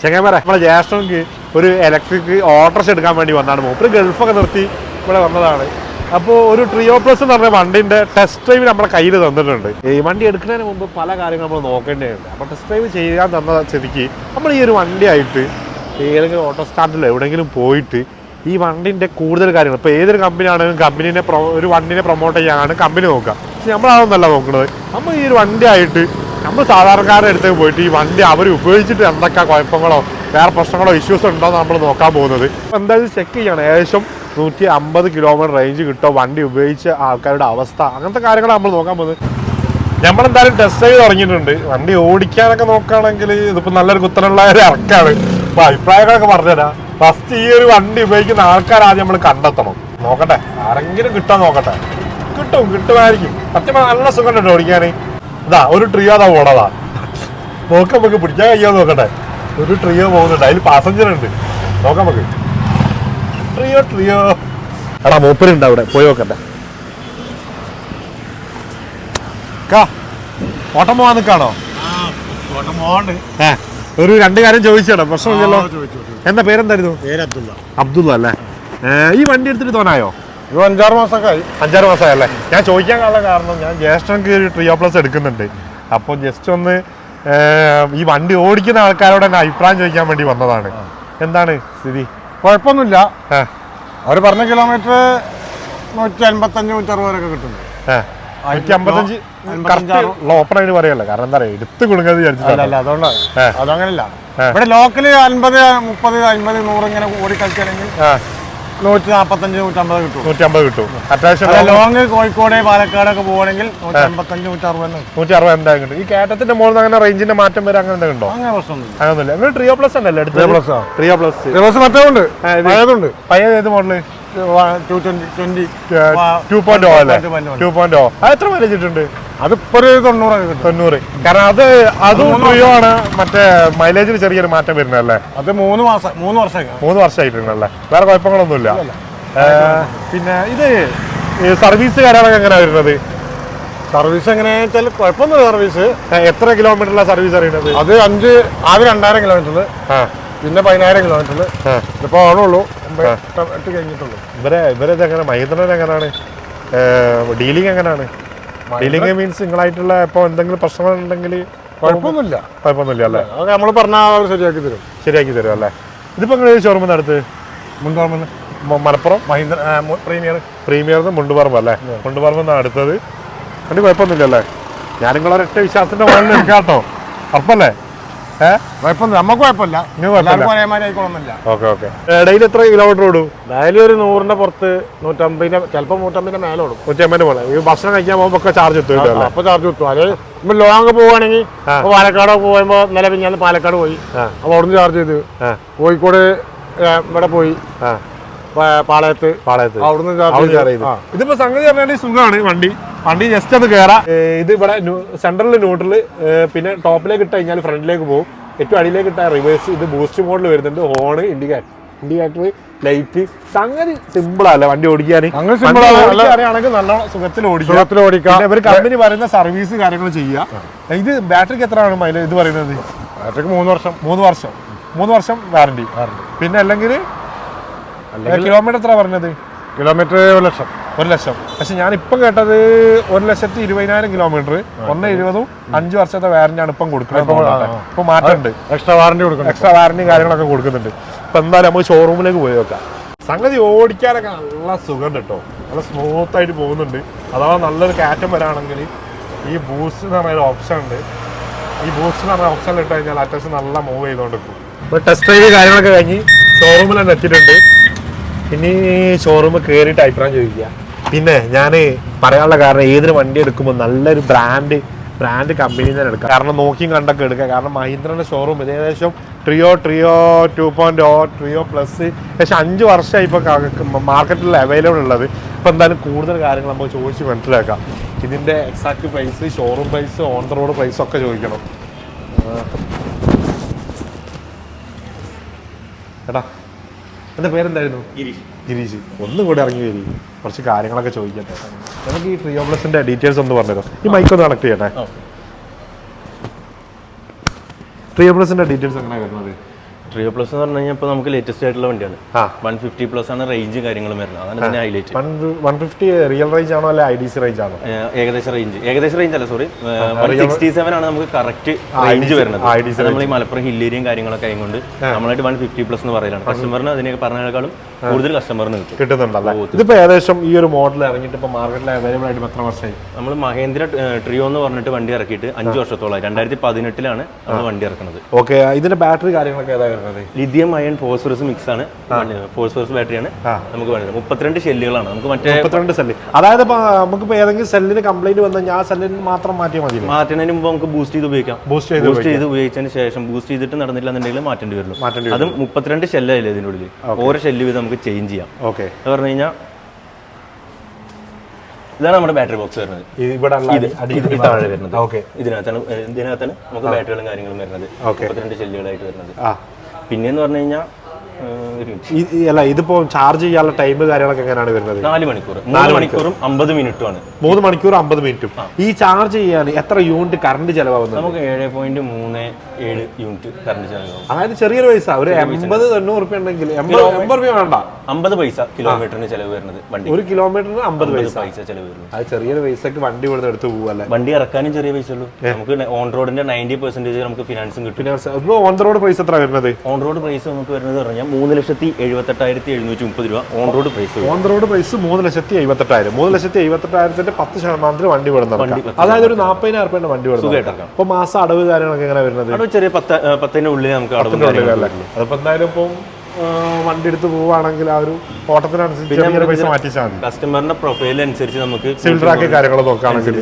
ചെങ്ങന്മാരെ നമ്മളെ ജ്യേഷ്ഠക്ക് ഒരു electric autorickshaw എടുക്കാൻ വേണ്ടി വന്നാണ്. മൂപ്പര് ഗൾഫൊക്കെ നിർത്തി ഇവിടെ വന്നതാണ്. അപ്പോൾ ഒരു ട്രിയോ പ്ലസ് എന്ന് പറഞ്ഞ വണ്ടിൻ്റെ ടെസ്റ്റ് ഡ്രൈവ് നമ്മുടെ കയ്യിൽ തന്നിട്ടുണ്ട്. ഈ വണ്ടി എടുക്കുന്നതിന് മുമ്പ് പല കാര്യങ്ങൾ നമ്മൾ നോക്കേണ്ടതുണ്ട്. അപ്പോൾ ടെസ്റ്റ് ഡ്രൈവ് ചെയ്യാൻ തന്ന സ്ഥിതിക്ക് നമ്മൾ ഈ ഒരു വണ്ടിയായിട്ട് ഏതെങ്കിലും ഓട്ടോ സ്റ്റാൻഡിൽ എവിടെയെങ്കിലും പോയിട്ട് ഈ വണ്ടിൻ്റെ കൂടുതൽ കാര്യങ്ങൾ, ഇപ്പോൾ ഏതൊരു കമ്പനിയാണെങ്കിലും ഒരു വണ്ടിനെ പ്രൊമോട്ട് ചെയ്യാനാണ് കമ്പനി നോക്കുക. പക്ഷെ നമ്മളതൊന്നല്ല നോക്കുന്നത്. നമ്മൾ ഈ ഒരു വണ്ടിയായിട്ട് നമ്മൾ സാധാരണക്കാരുടെ അടുത്തേക്ക് പോയിട്ട് ഈ വണ്ടി അവർ ഉപയോഗിച്ചിട്ട് എന്തൊക്കെ കുഴപ്പങ്ങളോ വേറെ പ്രശ്നങ്ങളോ ഇഷ്യൂസ് ഉണ്ടോ എന്ന് നമ്മൾ നോക്കാൻ പോകുന്നത്. എന്തായാലും ചെക്ക് ചെയ്യണം. ഏകദേശം 150 കിലോമീറ്റർ റേഞ്ച് കിട്ടുമോ വണ്ടി ഉപയോഗിച്ച ആൾക്കാരുടെ അവസ്ഥ, അങ്ങനത്തെ കാര്യങ്ങളാണ് നമ്മൾ നോക്കാൻ പോകുന്നത്. നമ്മളെന്തായാലും ടെസ്റ്റ് ഡ്രൈവ് തുടങ്ങിയിട്ടുണ്ട്. വണ്ടി ഓടിക്കാനൊക്കെ നോക്കുകയാണെങ്കിൽ ഇതിപ്പോൾ നല്ലൊരു കുത്തനുള്ള ഒരു ഇറക്കാണ്. അപ്പോൾ അഭിപ്രായങ്ങളൊക്കെ പറഞ്ഞുതരാം. ഫസ്റ്റ് ഈ ഒരു വണ്ടി ഉപയോഗിക്കുന്ന ആൾക്കാരാദ്യം നമ്മൾ കണ്ടെത്തണം. നോക്കട്ടെ, ആരെങ്കിലും കിട്ടാൻ നോക്കട്ടെ. കിട്ടുമായിരിക്കും. സത്യം നല്ല സുഖം ഉണ്ട് ഓടിക്കാൻ. ഇതാ ഒരു ട്രിയോ അതാ പോണതാ. നോക്കാം, നമുക്ക് പിടിക്കാൻ കഴിയാൻ നോക്കട്ടെ. ഒരു ട്രിയോ പോകുന്നുണ്ട്, അതിൽ പാസഞ്ചർ ഉണ്ട്. നോക്കാം നമുക്ക്. ട്രിയോ എടാ മൂപ്പരുണ്ട് അവിടെ, പോയി നോക്കട്ടെ. ഓട്ടം പോവാൻ നിൽക്കാണോ? ഒരു 2 കാര്യം ചോദിച്ചേടാ, പ്രശ്നമില്ലല്ലോ. എന്താ പേരെന്തായിരുന്നു? അബ്ദുള്ള അല്ലേ? ഈ വണ്ടി എടുത്തിട്ട് തോന്നായോ? 5-6 മാസമൊക്കെ 5-6 മാസമായല്ലേ? ഞാൻ ചോദിക്കാനുള്ള കാരണം ഞാൻ ജ്യേഷ്ഠക്ക് ഒരു ട്രിയോ പ്ലസ് എടുക്കുന്നുണ്ട്. അപ്പോൾ ജസ്റ്റ് ഒന്ന് ഈ വണ്ടി ഓടിക്കുന്ന ആൾക്കാരോട് തന്നെ അഭിപ്രായം ചോദിക്കാൻ വേണ്ടി വന്നതാണ്. എന്താണ് സ്ഥിതി? കുഴപ്പമൊന്നുമില്ല. അവർ പറഞ്ഞ കിലോമീറ്റർ 155-160 വരെയൊക്കെ കിട്ടുന്നുണ്ട്. 155 ഓപ്പണായിട്ട് പറയല്ലേ, കാരണം എന്താ പറയുക എടുത്ത് കൊടുക്കുന്നത് വിചാരിച്ചില്ല. അതുകൊണ്ടാണ് അതങ്ങനെയല്ല. ഇവിടെ ലോക്കല് 50, 30, 50, 100 ഇങ്ങനെ ഓടി കളിക്കുകയാണെങ്കിൽ 145-150 കിട്ടും. 150 കിട്ടും. അത്യാവശ്യം ലോങ് കോഴിക്കോട് പാലക്കാടൊക്കെ പോകണമെങ്കിൽ 155-160 എന്തായാലും കിട്ടും. ഈ കയറ്റത്തിന്റെ മുകളിൽ അങ്ങനെ റേഞ്ചിന്റെ മാറ്റം വരെ അങ്ങനെ ഉണ്ടോ? അങ്ങനെ പ്രശ്നമൊന്നുമില്ല. അങ്ങനൊന്നുമില്ല. നിങ്ങൾ ട്രിയോ പ്ലസ് ഉണ്ടല്ലേ? ട്രിയോ പ്ലസ് മറ്റേ ഉണ്ട്, പഴയതുണ്ട്. പഴയത് ഏത് മോഡല്? 2.0 അല്ലേ? 2.0. അത് എത്ര മൈലേജ് ഇട്ടുണ്ട്? അതിപ്പോ 90. കാരണം അതും ട്രിയോ ആണ്. മറ്റേ മൈലേജിൽ ചെറിയൊരു മാറ്റം വരുന്നല്ലേ? അത് 3 വർഷമായിട്ടുണ്ടല്ലേ? വേറെ കുഴപ്പങ്ങളൊന്നുമില്ല. പിന്നെ ഇത് സർവീസ് കാര്യങ്ങളൊക്കെ എങ്ങനെയാ വരുന്നത്? സർവീസ് എങ്ങനെയാ വെച്ചാൽ കുഴപ്പമൊന്നുമില്ല. സർവീസ് എത്ര കിലോമീറ്ററിലാണ് സർവീസ് അറിയുന്നത്? അത് ആദ്യം 2000 കിലോമീറ്ററിൽ, പിന്നെ 10000 കിലോമീറ്ററിൽ. ഇപ്പൊ ആണുള്ളൂ 8 കഴിഞ്ഞിട്ടുള്ളൂ. ഇവരത് എങ്ങനെ? മഹീന്ദ്രൻ എങ്ങനെയാണ് ഡീലിംഗ്? എങ്ങനെയാണ് ഡീലിംഗ്? മീൻസ് നിങ്ങളായിട്ടുള്ള ഇപ്പോൾ എന്തെങ്കിലും പ്രശ്നങ്ങളുണ്ടെങ്കിൽ കുഴപ്പമൊന്നുമില്ല അല്ലേ? അതൊക്കെ നമ്മൾ പറഞ്ഞാൽ ശരിയാക്കി തരും അല്ലേ? ഇതിപ്പോ ഷോറൂമിൽ അടുത്ത് മലപ്പുറം മഹീന്ദ്ര പ്രീമിയർ മുണ്ടുപറമ്പ് അല്ലേ? മുണ്ടുപറമ്പ് അടുത്തത്. വണ്ടി കുഴപ്പമൊന്നുമില്ല അല്ലേ? ഞാൻ നിങ്ങളൊരൊറ്റ വിശ്വാസത്തിന്റെ മുകളിൽ എടുക്കാട്ടോ. ഉറപ്പല്ലേ? നമുക്ക് കുഴപ്പമില്ല. ഡെയിലി എത്ര കിലോമീറ്റർ ഓടും? ഡെയിലി ഒരു 100ന്റെ പുറത്ത്, 150, ചിലപ്പോൾ 150 മേലെ ഓടും. 150 പോലെ. ഈ ഭക്ഷണം കഴിക്കാൻ പോകുമ്പോ ചാർജ് കിട്ടും. അപ്പൊ ചാർജ് കിട്ടും. അത് നമ്മൾ ലോങ് പോവുകയാണെങ്കിൽ പാലക്കാട് പോകുമ്പോ ഇന്നലെ പിന്നെ പാലക്കാട് പോയി, അപ്പൊ അവിടുന്ന് ചാർജ് ചെയ്ത് കോഴിക്കോട് ഇവിടെ പോയി പാളയത്ത് അവിടുന്ന് ചാർജ് ചെയ്ത്. ഇതിപ്പോ സംഗതി പറഞ്ഞാൽ സുഖമാണ്. വണ്ടി ജസ്റ്റ് ഒന്ന് കയറാം. ഇത് ഇവിടെ സെൻട്രലിൽ ന്യൂട്രൽ, പിന്നെ ടോപ്പിലേക്ക് ഇട്ട് കഴിഞ്ഞാൽ ഫ്രണ്ടിലേക്ക് പോകും. ഏറ്റവും അടിയിലേക്ക് ഇട്ടാൽ റിവേഴ്സ്. ഇത് ബൂസ്റ്റ് മോഡിൽ വരുന്നുണ്ട്. Horn, indicator, light. സംഗതി സിമ്പിളല്ലേ വണ്ടി ഓടിക്കാൻ? അറിയാണെങ്കിൽ നല്ല സുഖത്തിൽ ഓടിക്കാം. ഇവർ കമ്പനി പറയുന്ന സർവീസ് കാര്യങ്ങൾ ചെയ്യാം. ഇത് ബാറ്ററിക്ക് എത്രയാണ് മൈലേജ് ഇത് പറയുന്നത്? ബാറ്ററിക്ക് 3 വർഷം വാറണ്ടി. പിന്നെ അല്ലെങ്കിൽ കിലോമീറ്റർ എത്ര പറഞ്ഞത്? കിലോമീറ്റർ 1 ലക്ഷം. പക്ഷെ ഞാൻ ഇപ്പം കേട്ടത് 1,20,000 കിലോമീറ്റർ 1,70,000 5 വർഷത്തെ വാറന്റിയാണ് ഇപ്പം കൊടുക്കുന്നത്. ഇപ്പൊ മാറ്റമുണ്ട്. എക്സ്ട്രാ വാറന്റി കാര്യങ്ങളൊക്കെ കൊടുക്കുന്നുണ്ട്. ഇപ്പൊ എന്തായാലും നമുക്ക് ഷോറൂമിലേക്ക് പോയി നോക്കാം. സംഗതി ഓടിക്കാനൊക്കെ നല്ല സുഖം കേട്ടോ. നല്ല സ്മൂത്ത് ആയിട്ട് പോകുന്നുണ്ട്. അഥവാ നല്ലൊരു കയറ്റം വരാണെങ്കിൽ ഈ ബൂസ്റ്റ് എന്ന് പറഞ്ഞ ഓപ്ഷൻ ഉണ്ട്. ഈ ബൂസ്റ്റ് എന്ന് പറഞ്ഞ ഓപ്ഷനിൽ ഇട്ട് കഴിഞ്ഞാൽ അത്യാവശ്യം നല്ല മൂവ് ചെയ്തുകൊണ്ടിരിക്കും. ഇപ്പൊ ടെസ്റ്റ് ഡ്രൈവ് കാര്യങ്ങളൊക്കെ കഴിഞ്ഞ് ഷോറൂമിൽ തന്നെ എത്തിയിട്ടുണ്ട്. ഇനി ഷോറൂമിൽ കയറിയിട്ട് അഭിപ്രായം ചോദിക്കുക. പിന്നെ ഞാൻ പറയാനുള്ള കാരണം ഏതൊരു വണ്ടി എടുക്കുമ്പോൾ നല്ലൊരു ബ്രാൻഡ് കമ്പനിയിൽ തന്നെ എടുക്കാം. കാരണം നോക്കിയും കണ്ടൊക്കെ എടുക്കാം. കാരണം മഹീന്ദ്രൻ്റെ ഷോറൂം ഏകദേശം ട്രിയോ 2.0 ട്രിയോ പ്ലസ് ഏകദേശം 5 വർഷമായി ഇപ്പോൾ മാർക്കറ്റിൽ അവൈലബിൾ ഉള്ളത്. ഇപ്പോൾ എന്തായാലും കൂടുതൽ കാര്യങ്ങൾ നമുക്ക് ചോദിച്ച് മനസ്സിലാക്കാം. ഇതിൻ്റെ exact price, showroom price, on the road price ഒക്കെ ചോദിക്കണം. എടാ എൻ്റെ പേരെന്തായിരുന്നു? ഗിരീഷ്. ഒന്നും കൂടെ ഇറങ്ങി വരി, കുറച്ച് കാര്യങ്ങളൊക്കെ ചോദിക്കട്ടെ. നമുക്ക് ഈ ട്രിയോ പ്ലസിന്റെ ഡീറ്റെയിൽസ് ഒന്ന് പറഞ്ഞുതരാം. ഈ മൈക്ക് ഒന്ന് കണക്ട് ചെയ്യട്ടെ. ട്രിയോ പ്ലസിന്റെ ഡീറ്റെയിൽസ് എങ്ങനെയാണ് വരുന്നത്? ട്രിയോ പ്ലസ് എന്ന് പറഞ്ഞു കഴിഞ്ഞാൽ ഇപ്പോൾ നമുക്ക് ലേറ്റസ്റ്റ് ആയിട്ടുള്ള വണ്ടിയാണ്. 150+ ആണ് റേഞ്ച് കാര്യങ്ങളും വരുന്നത്. അതാണ് ഇതിന്റെ ഹൈലൈറ്റ്. 150 റിയൽ റേഞ്ച് ആണോ അല്ലെ IDC റേഞ്ച് ആണോ? ഏകദേശ റേഞ്ച് അല്ല, സോറി, 167 ആണ് നമുക്ക് കറക്റ്റ് റേഞ്ച് വരുന്നത്. നമ്മൾ ഈ മലപ്പുറം ഹിൽ ഏരിയയും കാര്യങ്ങളൊക്കെ ആയതുകൊണ്ട് നമ്മളായിട്ട് 150+ എന്ന് പറയലാണ്. കസ്റ്റമറിന് അതിനൊക്കെ പറഞ്ഞതിനേക്കാളും കൂടുതൽ കസ്റ്റമറിന് കിട്ടുന്നുണ്ടല്ലേ? ഇതിപ്പോ ഏകദേശം ഈ ഒരു മോഡൽ ഇറങ്ങിയിട്ട് ഇപ്പോൾ മാർക്കറ്റിൽ അവൈലബിൾ ആയിട്ട് എത്ര വർഷമായി? നമ്മൾ മഹേന്ദ്ര ട്രിയോ എന്ന് പറഞ്ഞിട്ട് വണ്ടി ഇറക്കിയിട്ട് 5 വർഷത്തോളമായി. 2018 നമ്മൾ വണ്ടി ഇറക്കുന്നത്. ഓക്കെ, ഇതിന്റെ ബാറ്ററി കാര്യങ്ങളൊക്കെ ഏതാ വരുന്നത്? ലിഥിയം അയൺ ഫോസ്ഫറസ് മിക്സ് ആണ്. ഫോസ്ഫറസ് ബാറ്ററിയാണ് നമുക്ക് വേണ്ടത്. 32 ഷെല്ലുകളാണ് നമുക്ക്. മറ്റേ 32 സെല്ല്, അതായത് നമുക്കിപ്പോൾ ഏതെങ്കിലും സെല്ലിന് കംപ്ലൈന്റ് വന്നാൽ ഞാൻ സെല്ലിന് മാത്രം മാറ്റിയാൽ മതി? മാറ്റുന്നതിന് മുമ്പ് നമുക്ക് ബൂസ്റ്റ് ചെയ്ത് ഉപയോഗിക്കാം. ബൂസ്റ്റ് ചെയ്ത് ഉപയോഗിച്ചതിന് ശേഷം ബൂസ്റ്റ് ചെയ്തിട്ട് നടന്നില്ല എന്നുണ്ടെങ്കിൽ മാറ്റേണ്ടി വരുള്ളൂ. അതും 32 ഷെല്ലല്ലേ ഇതിൻ്റെ ഉള്ളിൽ. ഓരോ ഷെല്ല് വീതം നമുക്ക് ചേഞ്ച് ചെയ്യാം. ഓക്കെ, എന്ന് പറഞ്ഞു കഴിഞ്ഞാൽ ഇതാണ് നമ്മുടെ ബാറ്ററി ബോക്സ് വരുന്നത്. താഴെ വരുന്നത്. ഇതിനകത്താണ് നമുക്ക് ബാറ്ററികളും കാര്യങ്ങളും വരുന്നത്. 32 ഷെല്ലുകളായിട്ട് വരുന്നത്. പിന്നെന്ന് പറഞ്ഞു കഴിഞ്ഞാൽ ഇതിപ്പോ ചാർജ് ചെയ്യാനുള്ള ടൈം കാര്യങ്ങളൊക്കെ എങ്ങനെയാണ് വരുന്നത്? 4 മണിക്കൂർ. 3 മണിക്കൂറും 50 മിനിറ്റുമാണ്. 3 മണിക്കൂർ 50 മിനിറ്റും. ഈ ചാർജ് ചെയ്യാൻ എത്ര യൂണിറ്റ് കറണ്ട് ചെലവാകുന്നത്? നമുക്ക് 7.37 യൂണിറ്റ് കറണ്ട് ചെലവാകും. അതായത് ചെറിയൊരു പൈസ, ഒരു 80-90 റുപ്യ ഉണ്ടെങ്കിൽ 80 രൂപ വേണ്ട, 50 പൈസ കിലോമീറ്ററിന് ചെലവ് വരുന്നത്. വണ്ടി 1 കിലോമീറ്ററിന് 50 പൈസ ചെലവ് വരുന്നത്. അത് ചെറിയൊരു പൈസക്ക് വണ്ടി കൊടുത്ത് എടുത്ത് പോവല്ലേ? വണ്ടി ഇറക്കാനും ചെറിയ പൈസ ഉള്ളൂ. നമുക്ക് ഓൺ റോഡിന്റെ 90% നമുക്ക് ഫിനാൻസും കിട്ടും. ഓൺ റോഡ് പ്രൈസ് എത്ര വരുന്നത്? ഓൺ റോഡ് പ്രൈസ് നമുക്ക് വരുന്നത് പറഞ്ഞാൽ 3,78,730 രൂപ on road price. On road price 3,78,000. 3,78,000 10% വണ്ടി വിടുന്നത്. അതായത് ഒരു 40,000 റുപ്യന്റെ വണ്ടി വിടുന്നത്. അപ്പൊ മാസം അടവ് കാര്യങ്ങളൊക്കെ എങ്ങനെ വരുന്നത്? ചെറിയ 10 ഉള്ളിൽ നമുക്ക് അടവ്. അതിപ്പോ എന്തായാലും ഇപ്പം വണ്ടി എടുത്ത് പോവുകയാണെങ്കിൽ ആ ഒരു ഓട്ടത്തിനനുസരിച്ച് പൈസ മാറ്റിച്ചാൽ മതി. കസ്റ്റമറിന്റെ പ്രൊഫൈൽ അനുസരിച്ച് നമുക്ക് സിവിൽ ട്രാക്ക് കാര്യങ്ങൾ നോക്കുകയാണെങ്കിൽ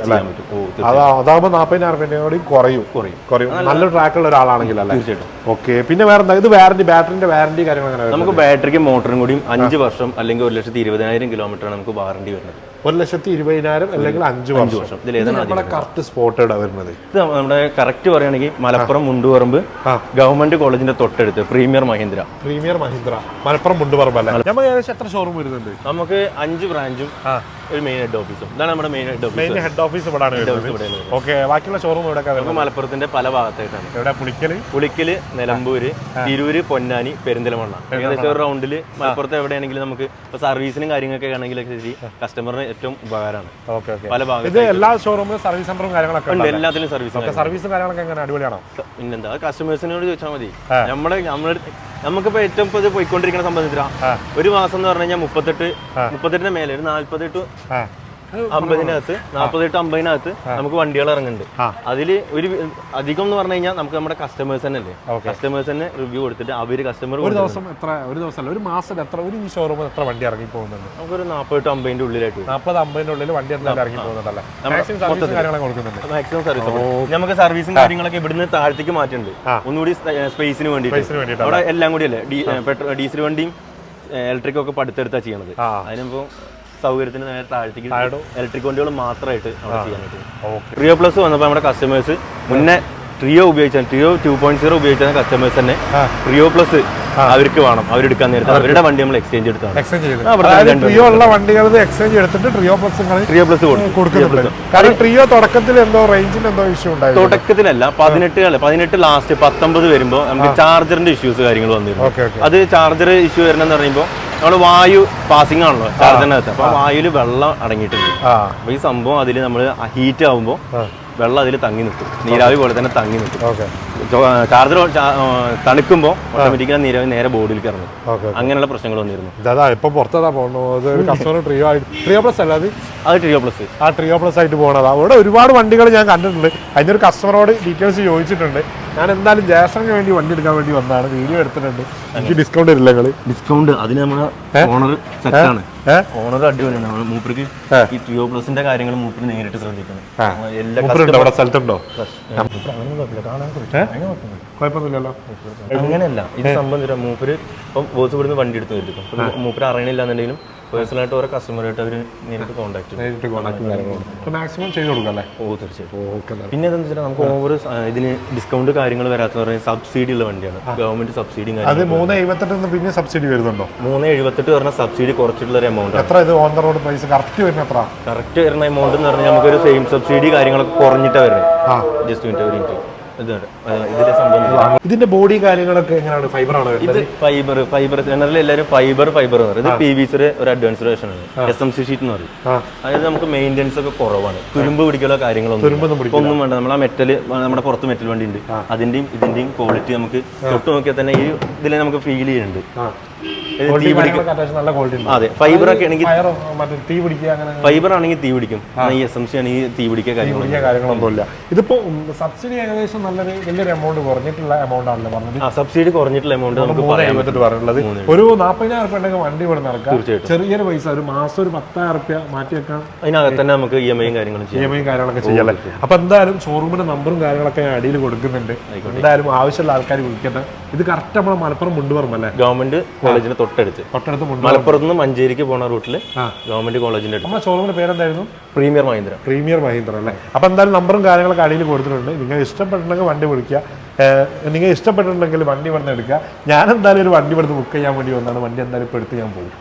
അതാകുമ്പോൾ 40,000 റുപ്യ കൂടി കുറയും. നല്ല ട്രാക്കുള്ള ഒരാളാണെങ്കിൽ അല്ലേ? തീർച്ചയായിട്ടും. ഓക്കെ, പിന്നെ വേറെ എന്താ? ഇത് വാറന്റി, ബാറ്ററിന്റെ വാറന്റി കാര്യങ്ങൾ എങ്ങനെ? നമുക്ക് ബാറ്ററിക്ക് മോട്ടറും കൂടിയും 5 വർഷം അല്ലെങ്കിൽ 1,20,000 കിലോമീറ്റർ നമുക്ക് വാറന്റി വരുന്നത്. 1,20,000 അല്ലെങ്കിൽ 5 വർഷം. നമ്മുടെ കറക്റ്റ് സ്പോട്ടഡ് വരുന്നത്. ഇത് നമ്മുടെ കറക്റ്റ് പറയുകയാണെങ്കിൽ മലപ്പുറം മുണ്ടുപറമ്പ് ഗവൺമെന്റ് കോളേജിന്റെ തൊട്ടടുത്ത് പ്രീമിയർ മഹീന്ദ്ര മലപ്പുറം മുണ്ടുപറമ്പ് അല്ലേ? നമുക്ക് ഏകദേശം എത്ര ഷോറൂം വരുന്നുണ്ട്? നമുക്ക് 5 ബ്രാഞ്ചും ഒരു മെയിൻ ഹെഡ് ഓഫീസും. ഇതാണ് നമ്മുടെ മെയിൻ ഹെഡ് ഓഫീസ്. ഇവിടെ. ഓക്കെ, ബാക്കിയുള്ള ഷോറൂം ഇവിടെ മലപ്പുറത്തിന്റെ പല ഭാഗത്തായിട്ടാണ്. ഇവിടെ പുളിക്കല്, നിലമ്പൂര്, തിരൂര്, പൊന്നാനി, പെരിന്തൽമണ്ണ. ഏകദേശം ഒരു റൗണ്ടില് മലപ്പുറത്ത് എവിടെയാണെങ്കിലും നമുക്ക് ഇപ്പൊ സർവീസിനും കാര്യങ്ങളൊക്കെ ആണെങ്കിലൊക്കെ ശരി കസ്റ്റമറിന് ഏറ്റവും ഉപകാരമാണ്. പല ഭാഗത്ത് എല്ലാ ഷോറൂമിലും സർവീസ് സെന്ററും കാര്യങ്ങളൊക്കെ ഉണ്ട്. എല്ലാത്തിലും സർവീസും കാര്യങ്ങളൊക്കെ എങ്ങനെ അടിപൊളിയാണോ? പിന്നെന്താ, കസ്റ്റമേഴ്സിനോട് ചോദിച്ചാൽ മതി. നമുക്കിപ്പോ ഏറ്റവും ഇപ്പോൾ പോയിക്കൊണ്ടിരിക്കുന്ന സംബന്ധിച്ചാ ഒരു മാസം എന്ന് പറഞ്ഞു കഴിഞ്ഞാൽ 38 മേലെ ഒരു 48 50-നകത്ത് 48-50-നകത്ത് നമുക്ക് വണ്ടികൾ ഇറങ്ങുന്നുണ്ട്. അതിൽ ഒരു അധികം എന്ന് പറഞ്ഞു കഴിഞ്ഞാൽ നമുക്ക് നമ്മുടെ കസ്റ്റമേഴ്സ് തന്നെ അല്ലേ, കസ്റ്റമേഴ്സ് തന്നെ റിവ്യൂ കൊടുത്തിട്ട് അവര് കസ്റ്റമർ ഒരു മാസം എത്ര ഈ ഷോറൂമിൽ എത്ര വണ്ടി ഇറങ്ങി പോകുന്നുണ്ട്? നമുക്കൊരു 40-50 ഉള്ളിലായിട്ട് 40-50 ഉള്ളിൽ വണ്ടി ഇറങ്ങി പോകുന്നുണ്ടല്ലേ? Maximum service. നമുക്ക് സർവീസും കാര്യങ്ങളൊക്കെ ഇവിടുന്ന് താഴത്തേക്ക് മാറ്റുന്നുണ്ട് ഒന്നുകൂടി സ്പേസിന് വേണ്ടിയിട്ട്. അവിടെ എല്ലാം കൂടി അല്ലേ, ഡീസൽ വണ്ടിയും ഇലക്ട്രിക്കും ഒക്കെ പടുത്തെടുത്താ ചെയ്യണത്. അതിനിപ്പോ സൗകര്യത്തിന് നേരെ താഴത്തേക്ക് ഇലക്ട്രിക് വണ്ടികൾ മാത്രമായിട്ട് അവിടെ ചെയ്യാൻ പറ്റും. ട്രിയോ പ്ലസ് വന്നപ്പോൾ നമ്മുടെ കസ്റ്റമേഴ്സ് മുന്നേ ട്രിയോ ഉപയോഗിച്ചാൽ ട്രിയോ 2.0 ഉപയോഗിച്ചാൽ കസ്റ്റമേഴ്സ് തന്നെ ട്രിയോ പ്ലസ് അവർക്ക് വേണം, അവരെടുക്കാൻ നേരത്തെ അവരുടെ വണ്ടി നമ്മൾ എക്സ്ചേഞ്ച് എടുത്താണ്. ട്രിയോ ഉള്ള വണ്ടികൾ എക്സ്ചേഞ്ച് എടുത്തിട്ട് ട്രിയോ പ്ലസ് കൊടുക്കുന്നുണ്ട്. കാരണം ട്രിയോ തുടക്കത്തിൽ എന്തോ റേഞ്ചിന് എന്തോ ഇഷ്യൂ ഉണ്ടായി. തുടക്കത്തിലല്ല, 18 ലാസ്റ്റ് 19 വരുമ്പോൾ നമുക്ക് ചാർജറിന്റെ ഇഷ്യൂസ് കാര്യങ്ങൾ വന്നിരുന്നു. അത് ചാർജർ ഇഷ്യൂ വരണമെന്ന് പറയുമ്പോൾ നമ്മള് വായു പാസിംഗ് ആണല്ലോ ചാർജറിനകത്ത്, അപ്പൊ വായുവിൽ വെള്ളം അടങ്ങിയിട്ടുണ്ട്. അപ്പൊ ഈ സംഭവം അതിൽ നമ്മൾ ഹീറ്റ് ആകുമ്പോൾ വെള്ളം അതിൽ തങ്ങി നിൽക്കും, നീരാവി പോലെ തന്നെ തങ്ങി നിൽക്കും. ചാർജർ തണുക്കുമ്പോൾ ഓട്ടോമാറ്റിക്കലി നീരാവി നേരെ ബോഡിയിലേക്ക് ഇറങ്ങും. അങ്ങനെയുള്ള പ്രശ്നങ്ങൾ വന്നിരുന്നു. അത് ട്രിയോ പ്ലസ് ആയിട്ട് പോകണതാ. അവിടെ ഒരുപാട് വണ്ടികൾ ഞാൻ കണ്ടിട്ടുണ്ട്. അതിനൊരു കസ്റ്റമറോട് ഡീറ്റെയിൽസ് ചോദിച്ചിട്ടുണ്ട്. ഞാൻ എന്തായാലും ജാസണിന് വേണ്ടി വണ്ടി എടുക്കാൻ വേണ്ടി വന്നതാണ്, വീഡിയോ എടുത്തിട്ടുണ്ട്. എനിക്ക് ഡിസ്കൗണ്ട് ഇല്ല? ഡിസ്കൗണ്ട് അതിന് നമ്മുടെ ഓണർ സെറ്റാണ്. ഓണർ അടിപൊളിയാണ്. മൂപ്പർക്ക് ഈ ട്രിയോ പ്ലസിന്റെ കാര്യങ്ങൾ മൂപ്പര് നേരിട്ട് ശ്രദ്ധിക്കണം. സ്ഥലത്തുണ്ടോ? കുഴപ്പമൊന്നുമില്ലല്ലോ. അങ്ങനെയല്ല, ഇത് സംബന്ധിച്ച മൂപ്പര് ഇപ്പം ബോസ് ഇവിടുന്ന് വണ്ടി എടുത്ത് വരും. മൂപ്പര് അറിയണില്ല എന്നുണ്ടെങ്കിലും പേഴ്സണലായിട്ട് ഓരോ കസ്റ്റമറായിട്ട് അവർ നേരിട്ട് കോൺടാക്ട് മാക്സിമം ചെയ്ത് കൊടുക്കാം. തീർച്ചയായിട്ടും. പിന്നെ എന്താണെന്ന് വെച്ചാൽ നമുക്ക് ഓവർ ഇതിന് ഡിസ്കൗണ്ട് കാര്യങ്ങൾ വരാത്ത സബ്സിഡി ഉള്ള വണ്ടിയാണ്. ഗവൺമെന്റ് സബ്സിഡി 3.78 പിന്നെ സബ്സിഡി വരുന്നുണ്ടോ? 3.78 പറഞ്ഞ സബ്സിഡി കുറച്ചിട്ടുള്ള ഒരു എമൗണ്ട്. എത്ര ഇത് on the road price correct വരുന്ന എത്ര? കറക്റ്റ് വരുന്ന എമൗണ്ട് എന്ന് പറഞ്ഞാൽ നമുക്കൊരു സെയിം സബ്സിഡി കാര്യങ്ങളൊക്കെ കുറഞ്ഞിട്ടാണ് വരുന്നത്. ജസ്റ്റ് മിനിറ്റ് ഇതിന്റെ സംഭവം. ഇതിന്റെ ബോഡി കാര്യങ്ങളൊക്കെ എങ്ങനെയാണ്? ഫൈബർ ആണോ? ഇത് ഫൈബർ ജനറലി എല്ലാവരും ഫൈബർ പറയും. ഇത് PVC ഒരു അഡ്വാൻസ്ഡ് വേർഷൻ ആണ്. SMC ഷീറ്റ് എന്ന് പറയും. അതായത് നമുക്ക് മെയിൻ്റെനൻസ് ഒക്കെ കുറവാണ്. തുരുമ്പ് പിടിക്കലോ കാര്യങ്ങളൊന്നും ഒന്നും വേണ്ട. നമ്മൾ ആ മെറ്റൽ, നമ്മുടെ പുറത്ത് മെറ്റൽ വണ്ടി ഉണ്ട്, അതിന്റെയും ഇതിന്റെയും ക്വാളിറ്റി നമുക്ക് തൊട്ട് നോക്കിയാൽ തന്നെ ഈ ഇതിൽ നമുക്ക് ഫീൽ ചെയ്യുന്നുണ്ട്. അതെ, ഫൈബർ ഒക്കെ ആണെങ്കിൽ ഫൈബർ ആണെങ്കിൽ തീ പിടിക്കും. ഈ SMC ആണെങ്കിൽ തീ പിടിക്കുക കാര്യങ്ങളൊന്നുമില്ല. ഇതിപ്പോ സബ്സിഡി ഏകദേശം നല്ലൊരു വലിയൊരു എമൗണ്ട് കുറഞ്ഞിട്ടുള്ള എമൗണ്ട് ആണല്ലോ പറഞ്ഞത്. സബ്സിഡി കുറഞ്ഞിട്ടുള്ള എമൗണ്ട് നമുക്ക് പറയുന്നത് ഒരു 40,000 റുപ്യ ഉണ്ടെങ്കിൽ വണ്ടി ഇവിടെ നടക്കാം. ചെറിയൊരു പൈസ, ഒരു മാസം ഒരു 10,000 റുപ്യ മാറ്റി വെക്കാം. അതിനകത്ത് തന്നെ നമുക്ക് EMI കാര്യങ്ങളൊക്കെ ചെയ്യാം. അപ്പൊ എന്തായാലും ഷോറൂമിന്റെ നമ്പറും കാര്യങ്ങളൊക്കെ ഞാൻ അടിയിൽ കൊടുക്കുന്നുണ്ട്. എന്തായാലും ആവശ്യമുള്ള ആൾക്കാർ വിളിക്കട്ടെ. ഇത് കറക്റ്റ് നമ്മളെ മലപ്പുറം മുണ്ടുപറമ്പല്ലേ? ഗവൺമെന്റ് കോളേജിന് തൊട്ടടുത്ത് മലപ്പുറത്ത് നിന്ന് മഞ്ചേരിക്ക് പോണ റൂട്ടില് ഗവൺമെന്റ് കോളേജിന്റെ നമ്മുടെ ഷോറൂമിന്റെ പേരെന്തായിരുന്നു? പ്രീമിയർ മഹീന്ദ്ര അല്ലേ? അപ്പൊ എന്തായാലും നമ്പറും കാര്യങ്ങളൊക്കെ അടിയിൽ കൊടുത്തിട്ടുണ്ട്. നിങ്ങൾ ഇഷ്ടപ്പെട്ടിട്ടുണ്ടെങ്കിൽ വണ്ടി വിളിക്കുക. നിങ്ങൾ ഇഷ്ടപ്പെട്ടിട്ടുണ്ടെങ്കിൽ വണ്ടി ഇവിടുന്ന് എടുക്കുക. ഞാൻ എന്തായാലും ഒരു വണ്ടി ഇവിടുന്ന് ബുക്ക് ചെയ്യാൻ വേണ്ടി വന്നാണ്. വണ്ടി എന്തായാലും ഇപ്പോൾ എടുത്ത് ഞാൻ പോകും.